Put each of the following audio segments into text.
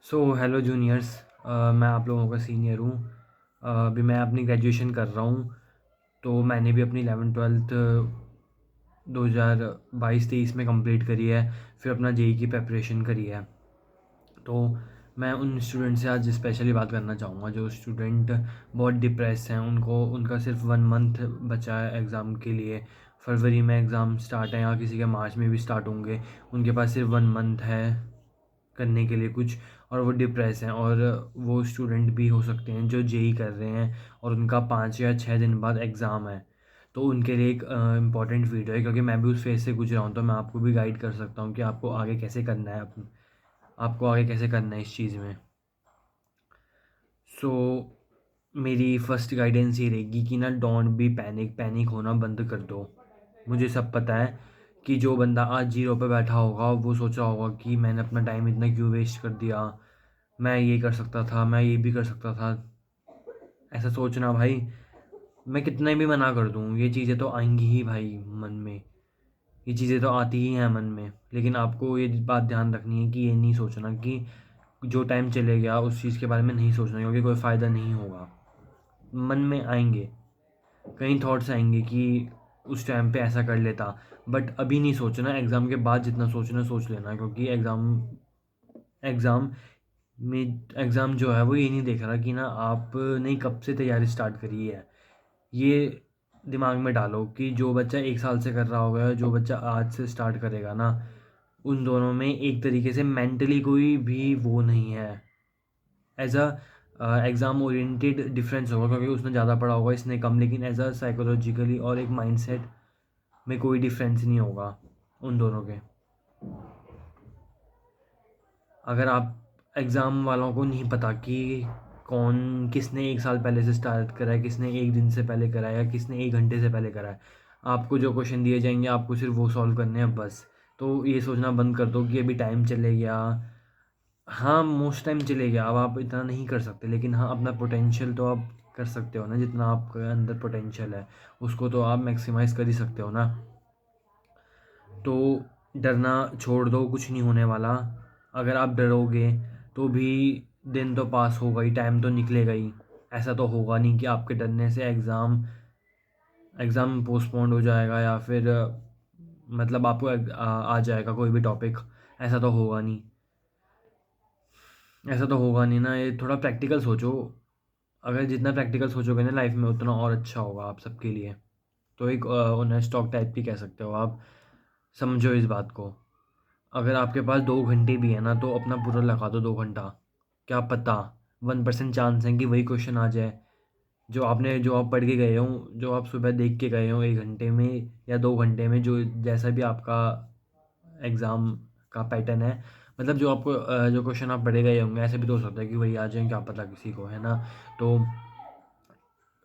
Hello juniors. मैं आप लोगों का सीनियर हूँ। अभी मैं अपनी ग्रेजुएशन कर रहा हूँ। तो मैंने भी अपनी 11वीं 12वीं 2022-23 में कंप्लीट करी है। फिर अपना जेई की प्रिपरेशन करी है। तो मैं उन स्टूडेंट से आज स्पेशली बात करना चाहूँगा जो स्टूडेंट बहुत डिप्रेस हैं। उनका सिर्फ 1 मंथ बचा है एग्ज़ाम के लिए। फरवरी में एग्ज़ाम स्टार्ट है या किसी के मार्च में भी स्टार्ट होंगे। उनके पास सिर्फ 1 मंथ है करने के लिए कुछ, और वो डिप्रेस हैं। और वो स्टूडेंट भी हो सकते हैं जो जेई कर रहे हैं और उनका 5 या 6 दिन बाद एग्ज़ाम है। तो उनके लिए एक इम्पॉर्टेंट वीडियो है, क्योंकि मैं भी उस फेज़ से गुजरा हूँ। तो मैं आपको भी गाइड कर सकता हूँ कि आपको आगे कैसे करना है, आपको आगे कैसे करना है इस चीज़ में। सो मेरी फ़र्स्ट गाइडेंस ये रहेगी कि ना, डोंट बी पैनिक। पैनिक होना बंद कर दो। मुझे सब पता है कि जो बंदा आज जीरो पे बैठा होगा वो सोच रहा होगा कि मैंने अपना टाइम इतना क्यों वेस्ट कर दिया, मैं ये कर सकता था, मैं ये भी कर सकता था। ऐसा सोचना भाई, मैं कितना भी मना कर दूँ ये चीज़ें तो आएंगी ही भाई मन में। ये चीज़ें तो आती ही हैं मन में। लेकिन आपको ये बात ध्यान रखनी है कि ये नहीं सोचना कि जो टाइम चले गया उस चीज़ के बारे में नहीं सोचना, क्योंकि कोई फ़ायदा नहीं होगा। मन में आएंगे, कई थॉट्स आएंगे कि उस टाइम पे ऐसा कर लेता, बट अभी नहीं सोचना। एग्ज़ाम के बाद जितना सोचना सोच लेना, क्योंकि एग्ज़ाम में एग्ज़ाम जो है वो ये नहीं देख रहा कि ना आपने कब से तैयारी स्टार्ट करी है। ये दिमाग में डालो कि जो बच्चा 1 साल से कर रहा होगा, जो बच्चा आज से स्टार्ट करेगा ना, उन दोनों में एक तरीके से मेंटली कोई भी वो नहीं है। As a exam oriented difference होगा, क्योंकि उसने ज़्यादा पढ़ा होगा, इसने कम। लेकिन एज अ साइकोलॉजिकली और एक माइंडसेट में कोई डिफरेंस नहीं होगा उन दोनों के। अगर आप एग्ज़ाम वालों को नहीं पता कि किसने 1 साल पहले से स्टार्ट करा है, किसने 1 दिन से पहले करा है, या किसने 1 घंटे से पहले करा है, आपको जो क्वेश्चन दिए जाएंगे आपको सिर्फ वो सॉल्व करने हैं बस। तो ये सोचना बंद कर दो कि अभी टाइम चले गया। हाँ, मोस्ट टाइम चले गया, अब आप इतना नहीं कर सकते, लेकिन हाँ, अपना पोटेंशियल तो आप कर सकते हो ना। जितना आपके अंदर पोटेंशियल है उसको तो आप मैक्सिमाइज़ कर ही सकते हो ना। तो डरना छोड़ दो, कुछ नहीं होने वाला। अगर आप डरोगे तो भी दिन तो पास होगा ही, टाइम तो निकलेगा ही। ऐसा तो होगा नहीं कि आपके डरने से एग्ज़ाम पोस्टपोन्ड हो जाएगा, या फिर मतलब आपको आ जाएगा कोई भी टॉपिक। ऐसा तो होगा नहीं। ऐसा तो होगा नहीं ना। ये थोड़ा प्रैक्टिकल सोचो। अगर जितना प्रैक्टिकल सोचोगे ना लाइफ में, उतना और अच्छा होगा आप सबके लिए। तो एक ऑनेस्ट टॉक टाइप की कह सकते हो आप। समझो इस बात को। अगर आपके पास 2 घंटे भी है ना, तो अपना पूरा लगा दो 2 घंटा। क्या पता 1% चांस है कि वही क्वेश्चन आ जाए जो आप पढ़ के गए हो, जो आप सुबह देख के गए हो 1 घंटे में या 2 घंटे में, जो जैसा भी आपका एग्ज़ाम का पैटर्न है। मतलब जो आपको जो क्वेश्चन आप पढ़े गए होंगे, ऐसे भी तो हो सकता है कि वही आ जाए, क्या पता किसी को, है ना। तो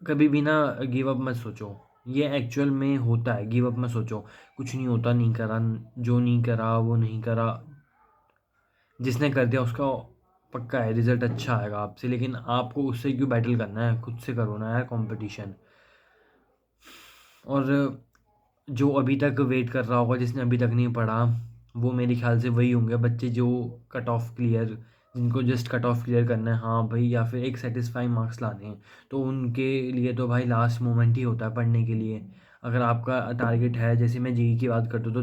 कभी भी ना गिव अप मत सोचो। ये एक्चुअल में होता है, गिव अप मत सोचो। कुछ नहीं होता, नहीं करा। जो नहीं करा वो नहीं करा। जिसने कर दिया उसका पक्का है रिजल्ट अच्छा आएगा आपसे। लेकिन आपको उससे क्यों बैटल करना है, खुद से करो ना यार कंपटीशन। और जो अभी तक वेट कर रहा होगा, जिसने अभी तक नहीं पढ़ा, वो मेरे ख्याल से वही होंगे बच्चे जो कट ऑफ क्लियर जिनको जस्ट कट ऑफ क्लियर करना है, हाँ भाई, या फिर एक सेटिस्फाइंग मार्क्स लाने हैं। तो उनके लिए तो भाई लास्ट मोमेंट ही होता है पढ़ने के लिए। अगर आपका टारगेट है, जैसे मैं जेई की बात करता हूँ, तो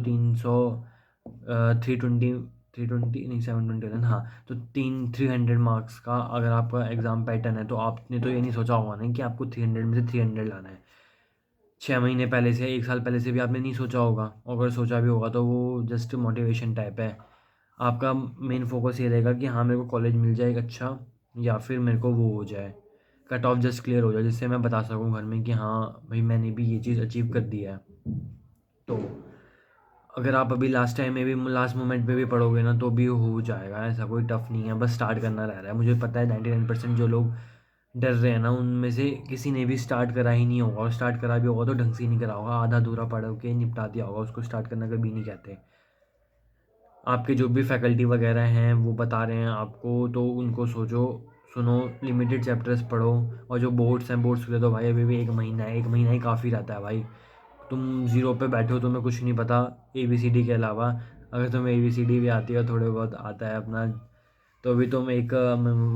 320 320 नहीं 720, हाँ। तो 300 मार्क्स का अगर आपका एग्ज़ाम पैटर्न है, तो आपने तो ये नहीं सोचा होगा ना कि आपको 300 में से 300 लाना है। 6 महीने पहले से, 1 साल पहले से भी आपने नहीं सोचा होगा। अगर सोचा भी होगा तो वो जस्ट मोटिवेशन टाइप है। आपका मेन फोकस ये रहेगा कि हाँ, मेरे को कॉलेज मिल जाए एक अच्छा, या फिर मेरे को वो हो जाए, कट ऑफ जस्ट क्लियर हो जाए, जिससे मैं बता सकूँ घर में कि हाँ भाई, मैंने भी ये चीज़ अचीव कर दी है। तो अगर आप अभी लास्ट टाइम में भी, लास्ट मोमेंट पे भी पढ़ोगे ना, तो भी हो जाएगा। ऐसा कोई टफ़ नहीं है, बस स्टार्ट करना रह रहा है। मुझे पता है 99% जो लोग डर रहे हैं ना, उनमें से किसी ने भी स्टार्ट करा ही नहीं होगा, और स्टार्ट करा भी होगा तो ढंग से ही नहीं करा होगा। आधा अधूरा पढ़ के निपटा दिया होगा। उसको स्टार्ट करना कभी नहीं कहते। आपके जो भी फैकल्टी वगैरह हैं वो बता रहे हैं आपको, तो उनको सुनो, लिमिटेड चैप्टर्स पढ़ो। और जो बोर्ड्स के लिए तो भाई अभी भी 1 महीना है। 1 महीना ही काफ़ी रहता है भाई। तुम ज़ीरो पे बैठे हो, तुम्हें कुछ नहीं पता ABCD के अलावा। अगर तुम्हें ABCD भी आती है, थोड़े बहुत आता है अपना, तो अभी तुम एक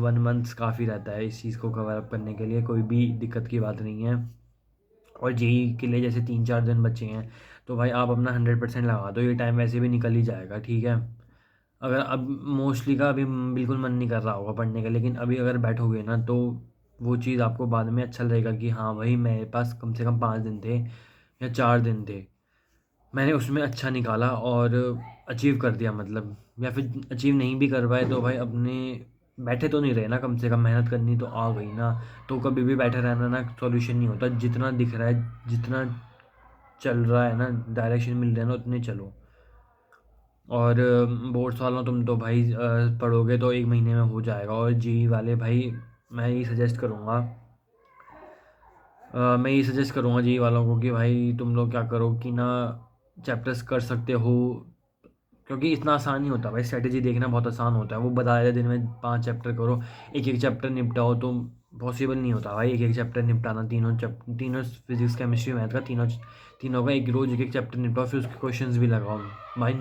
1 मंथ काफ़ी रहता है इस चीज़ को कवर अप करने के लिए, कोई भी दिक्कत की बात नहीं है। और जेई के लिए जैसे 3-4 दिन बचे हैं, तो भाई आप अपना 100% लगा दो, ये टाइम वैसे भी निकल ही जाएगा, ठीक है। अगर अब मोस्टली का अभी बिल्कुल मन नहीं कर रहा होगा पढ़ने का, लेकिन अभी अगर बैठोगे ना तो वो चीज़ आपको बाद में अच्छा लगेगा कि हाँ भाई मेरे पास कम से कम 5 दिन थे या 4 दिन थे, मैंने उसमें अच्छा निकाला और अचीव कर दिया, मतलब या फिर अचीव नहीं भी कर पाए तो भाई अपने बैठे तो नहीं रहे ना, कम से कम मेहनत करनी तो आ गई ना। तो कभी भी बैठे रहना ना सॉल्यूशन नहीं होता, जितना दिख रहा है, जितना चल रहा है ना, डायरेक्शन मिल रहा है ना, उतने चलो। और बोर्ड्स वालों तुम तो भाई पढ़ोगे तो 1 महीने में हो जाएगा। और जी वाले भाई मैं यही सजेस्ट करूँगा, मैं ये सजेस्ट करूँगा जी वालों को कि भाई तुम लोग क्या करो कि ना चैप्टर्स कर सकते हो, क्योंकि इतना आसान नहीं होता भाई, स्ट्रेटेजी देखना बहुत आसान होता है। वो बताया जाए दिन में 5 चैप्टर करो, एक एक चैप्टर निपटाओ, तो पॉसिबल नहीं होता भाई एक एक चैप्टर निपटाना। तीनों फिजिक्स केमिस्ट्री मैथ का, तीनों तीनों का एक रोज एक एक चैप्टर निपटाओ, फिर उसके क्वेश्चंस भी लगाओ। भाई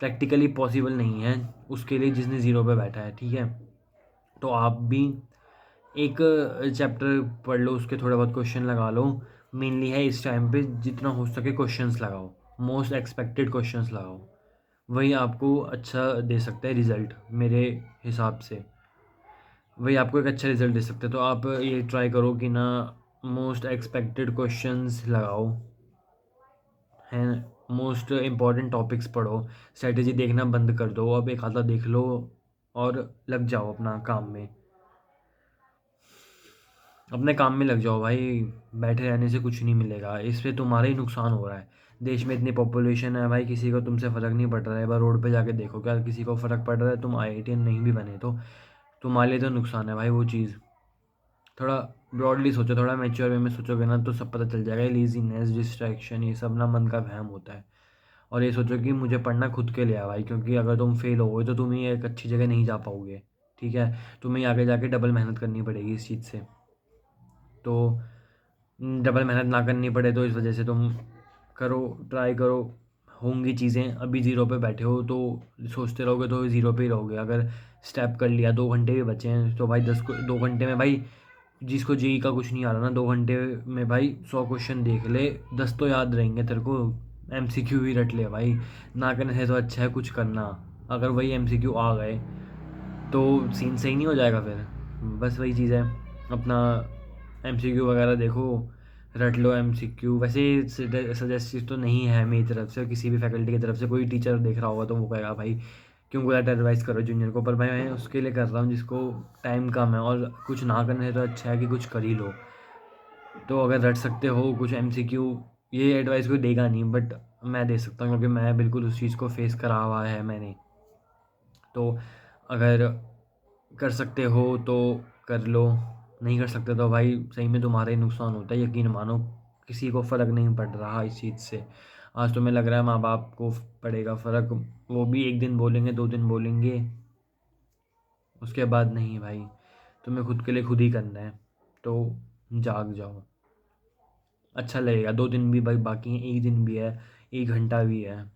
प्रैक्टिकली पॉसिबल नहीं है उसके लिए जिसने ज़ीरो पे बैठा है, ठीक है। तो आप भी एक चैप्टर पढ़ लो, उसके थोड़े बहुत क्वेश्चन लगा लो। मेनली है इस टाइम पे जितना हो सके क्वेश्चंस लगाओ, मोस्ट एक्सपेक्टेड क्वेश्चंस लगाओ, वही आपको अच्छा दे सकता है रिज़ल्ट मेरे हिसाब से, वही आपको एक अच्छा रिज़ल्ट दे सकता है। तो आप ये ट्राई करो कि ना मोस्ट एक्सपेक्टेड क्वेश्चंस लगाओ, हैं, मोस्ट इम्पॉर्टेंट टॉपिक्स पढ़ो, स्ट्रेटेजी देखना बंद कर दो, अब एक आधा देख लो और लग जाओ अपना काम में, अपने काम में लग जाओ भाई। बैठे रहने से कुछ नहीं मिलेगा, इससे तुम्हारा ही नुकसान हो रहा है। देश में इतनी पॉपुलेशन है भाई, किसी को तुमसे फ़र्क नहीं पड़ रहा है। एक बार रोड पे जाके देखो, क्या किसी को फ़र्क पड़ रहा है? तुम आईआईटीएन नहीं भी बने तो तुम्हारे लिए तो नुकसान है भाई वो चीज़। थोड़ा ब्रॉडली सोचो, थोड़ा मैच्योर वे में सोचोगे ना तो सब पता चल जाएगा। लेजीनेस, डिस्ट्रैक्शन, ये सब ना मन का वहम होता है। और ये सोचो कि मुझे पढ़ना खुद के लिए है भाई, क्योंकि अगर तुम फेल हो गए तो तुम ही एक अच्छी जगह नहीं जा पाओगे, ठीक है। तुम्हें आगे जाके डबल मेहनत करनी पड़ेगी इस चीज़ से। तो डबल मेहनत ना करनी पड़े तो इस वजह से तुम करो, ट्राई करो, होंगी चीज़ें। अभी ज़ीरो पे बैठे हो तो सोचते रहोगे तो ज़ीरो पे ही रहोगे। अगर स्टेप कर लिया, 2 घंटे भी बचे हैं तो भाई 2 घंटे में भाई, जिसको जेई का कुछ नहीं आ रहा ना, 2 घंटे में भाई 100 क्वेश्चन देख ले, 10 तो याद रहेंगे तेरे को। एमसीक्यू ही रट ले भाई, ना करने से तो अच्छा है कुछ करना। अगर वही एमसीक्यू आ गए तो सीन सही नहीं हो जाएगा फिर। बस वही चीज़ है, अपना एमसीक्यू वगैरह देखो, रट लो एमसीक्यू। वैसे सजेस्ट तो नहीं है मेरी तरफ से, किसी भी फैकल्टी की तरफ से। कोई टीचर देख रहा होगा तो वो कहेगा भाई क्यों गलत एडवाइस करो जूनियर को, पर भाई मैं उसके लिए कर रहा हूँ जिसको टाइम कम है, और कुछ ना करने से तो अच्छा है कि कुछ कर ही लो। तो अगर रट सकते हो कुछ एमसीक्यू, ये एडवाइस कोई देगा नहीं, बट मैं दे सकता हूँ क्योंकि मैं बिल्कुल उस चीज़ को फेस करा हुआ है मैंने। तो अगर कर सकते हो तो कर लो, नहीं कर सकते तो भाई सही में तुम्हारा ही नुकसान होता है, यकीन मानो। किसी को फ़र्क नहीं पड़ रहा इस चीज़ से। आज तुम्हें लग रहा है माँ बाप को पड़ेगा फ़र्क, वो भी 1 दिन बोलेंगे, 2 दिन बोलेंगे, उसके बाद नहीं भाई। तुम्हें खुद के लिए खुद ही करना है, तो जाग जाओ। अच्छा लगेगा, 2 दिन भी भाई बाकी हैं, 1 दिन भी है, 1 घंटा भी है।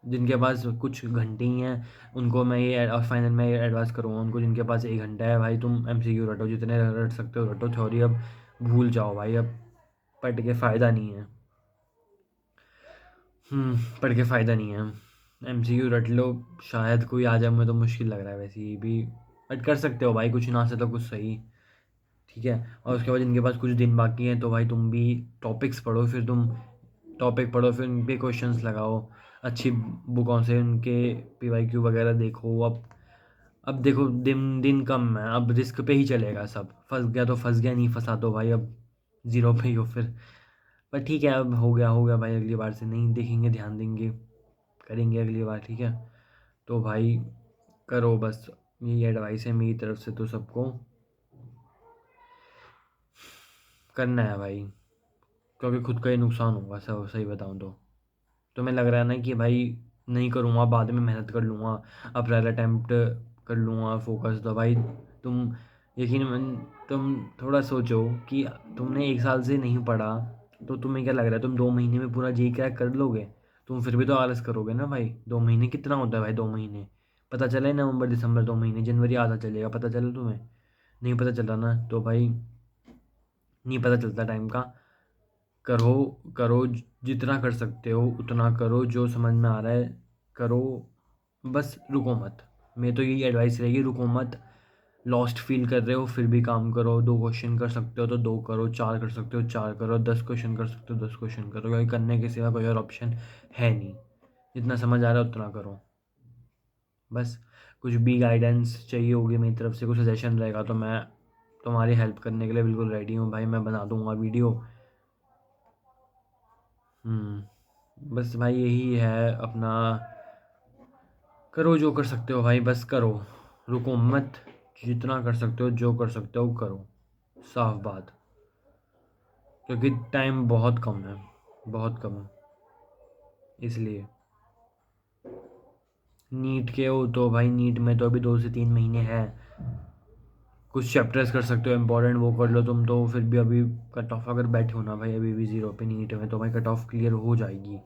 जिनके पास कुछ घंटे ही हैं उनको मैं ये और फाइनल में ये एडवाइस करूँगा उनको, जिनके पास 1 घंटा है भाई, तुम एमसीक्यू रटो, जितने रट सकते हो रटो। थ्योरी अब भूल जाओ भाई, अब पढ़ के फ़ायदा नहीं है। पढ़ के फ़ायदा नहीं है, एमसीक्यू रट लो, शायद कोई आ जाए, मुझे तो मुश्किल लग रहा है वैसे ये भी। बट कर सकते हो भाई, कुछ ना से तो कुछ सही, ठीक है। और उसके बाद जिनके पास कुछ दिन बाकी हैं तो भाई तुम भी टॉपिक्स पढ़ो, फिर तुम टॉपिक पढ़ो, फिर उन पे क्वेश्चंस लगाओ, अच्छी बुकों से उनके पीवाईक्यू वगैरह देखो। अब देखो दिन दिन कम है, अब रिस्क पे ही चलेगा सब। फंस गया तो फंस गया, नहीं फंसा तो भाई अब ज़ीरो पे ही हो फिर। पर ठीक है, अब हो गया भाई, अगली बार से नहीं देखेंगे, ध्यान देंगे, करेंगे अगली बार, ठीक है। तो भाई करो बस, यही एडवाइस है मेरी तरफ से, तो सबको करना है भाई, क्योंकि खुद का ही नुकसान होगा सब, सही बताऊँ तो। तुम्हें लग रहा है ना कि भाई नहीं करूँगा, बाद में मेहनत कर लूँगा, अब पहला अटैम्प्ट कर लूँगा फोकस, तो भाई तुम तुम थोड़ा सोचो कि तुमने 1 साल से नहीं पढ़ा, तो तुम्हें क्या लग रहा है तुम 2 महीने में पूरा जी क्रैक कर लोगे? तुम फिर भी तो आलस करोगे ना भाई। 2 महीने कितना होता है भाई, 2 महीने पता चले नवंबर दिसंबर 2 महीने, जनवरी आधा चलेगा, पता चला तुम्हें? नहीं पता चला ना, तो भाई नहीं पता चलता टाइम का। करो करो, जितना कर सकते हो उतना करो, जो समझ में आ रहा है करो, बस रुको मत। मैं तो यही एडवाइस रहेगी, रुको मत। लॉस्ट फील कर रहे हो फिर भी काम करो, 2 क्वेश्चन कर सकते हो तो 2 करो, 4 कर सकते हो 4 करो, 10 क्वेश्चन कर सकते हो 10 क्वेश्चन करो, क्योंकि करने के सिवा कोई और ऑप्शन है नहीं। जितना समझ आ रहा है उतना करो बस। कुछ भी गाइडेंस चाहिए होगी मेरी तरफ से, कुछ सजेशन रहेगा तो मैं तुम्हारी हेल्प करने के लिए बिल्कुल रेडी हूँ भाई, मैं बना दूंगा वीडियो। बस भाई यही है अपना। करो जो कर सकते हो भाई, बस करो, रुको मत। जितना कर सकते हो, जो कर सकते हो करो, साफ बात। क्योंकि टाइम बहुत कम है, बहुत कम है, इसलिए। नीट के हो तो भाई, नीट में तो अभी 2 से 3 महीने हैं। कुछ चैप्टर्स कर सकते हो इंपॉर्टेंट, वो कर लो तुम तो फिर भी अभी कट ऑफ अगर बैठे हो ना भाई अभी भी 0 पे नीट में, तो भाई कट ऑफ क्लियर हो जाएगी।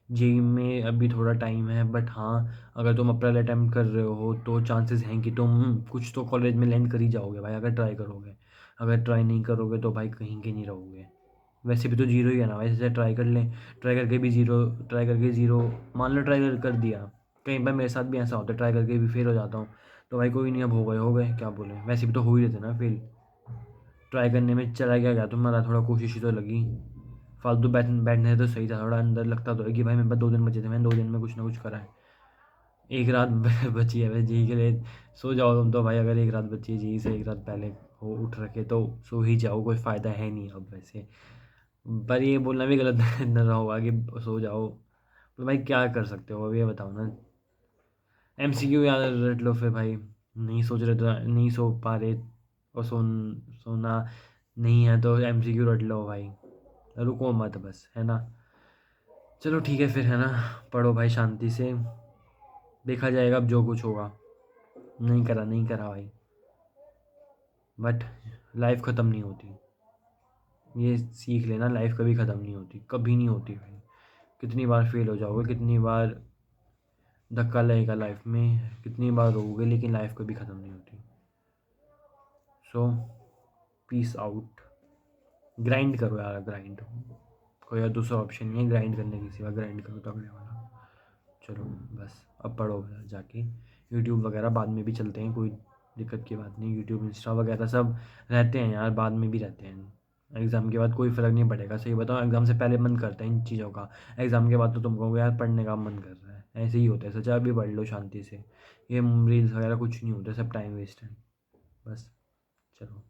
जेई में अभी थोड़ा टाइम है, बट हाँ अगर तुम अप्रैल अटैम्प्ट कर रहे हो तो चांसेस हैं कि तुम कुछ तो कॉलेज में लैंड कर ही जाओगे भाई, अगर ट्राई करोगे। अगर ट्राई नहीं करोगे तो भाई कहीं के नहीं रहोगे। वैसे भी तो जीरो ही है ना, वैसे ट्राई कर लें। ट्राई करके भी ज़ीरो, ट्राई करके ज़ीरो। मान लो ट्राई कर दिया, कई बार मेरे साथ भी ऐसा होता है, ट्राई करके भी फेल हो जाता हूँ। तो भाई कोई नहीं, अब हो गए क्या बोले, वैसे भी तो हो ही रहते ना फेल। ट्राई करने में चला गया तुम्हारा, थोड़ा कोशिश ही तो लगी। फालतू बैठने से तो सही था, थोड़ा अंदर लगता तो है कि भाई मेरे पास 2 दिन बचे थे, मैंने 2 दिन में कुछ ना कुछ करा है। एक रात बची है भाई जी के लिए, सो जाओ तुम तो भाई, अगर एक रात बची है जी से, एक रात पहले हो उठ रखे तो सो ही जाओ, कोई फ़ायदा है नहीं अब वैसे। पर ये बोलना भी गलत न होगा कि सो जाओ। तो भाई क्या कर सकते हो अब ये बताओ ना। एमसीक्यू याद रट लो फिर भाई। नहीं सोच रहे तो नहीं सो पा रहे, और सोना नहीं है तो एमसीक्यू रट लो भाई, रुको मत बस, है ना। चलो ठीक है फिर, है ना। पढ़ो भाई शांति से, देखा जाएगा अब जो कुछ होगा। नहीं करा नहीं करा भाई, बट लाइफ ख़त्म नहीं होती। ये सीख लेना, लाइफ कभी ख़त्म नहीं होती, कभी नहीं होती भाई। कितनी बार फेल हो जाओगे, कितनी बार धक्का लगेगा लाइफ में, कितनी बार रोओगे, लेकिन लाइफ कभी ख़त्म नहीं होती। सो पीस आउट। ग्राइंड करो यार, ग्राइंड। कोई और दूसरा ऑप्शन नहीं है ग्राइंड करने के सिवा, ग्राइंड करो तगड़े वाला। चलो बस अब पढ़ो जाके। यूट्यूब वगैरह बाद में भी चलते हैं, कोई दिक्कत की बात नहीं। यूट्यूब इंस्टा वगैरह सब रहते हैं यार, बाद में भी रहते हैं। एग्ज़ाम के बाद कोई फ़र्क नहीं पड़ेगा, सही बताओ, एग्ज़ाम से पहले मन करता है इन चीज़ों का। एग्ज़ाम के बाद तो तुम कहोगे यार पढ़ने का मन कर रहा है, ऐसे ही होता है। सोचा अभी पढ़ लो शांति से, ये रील्स वगैरह कुछ नहीं होता, सब टाइम वेस्ट है बस। चलो।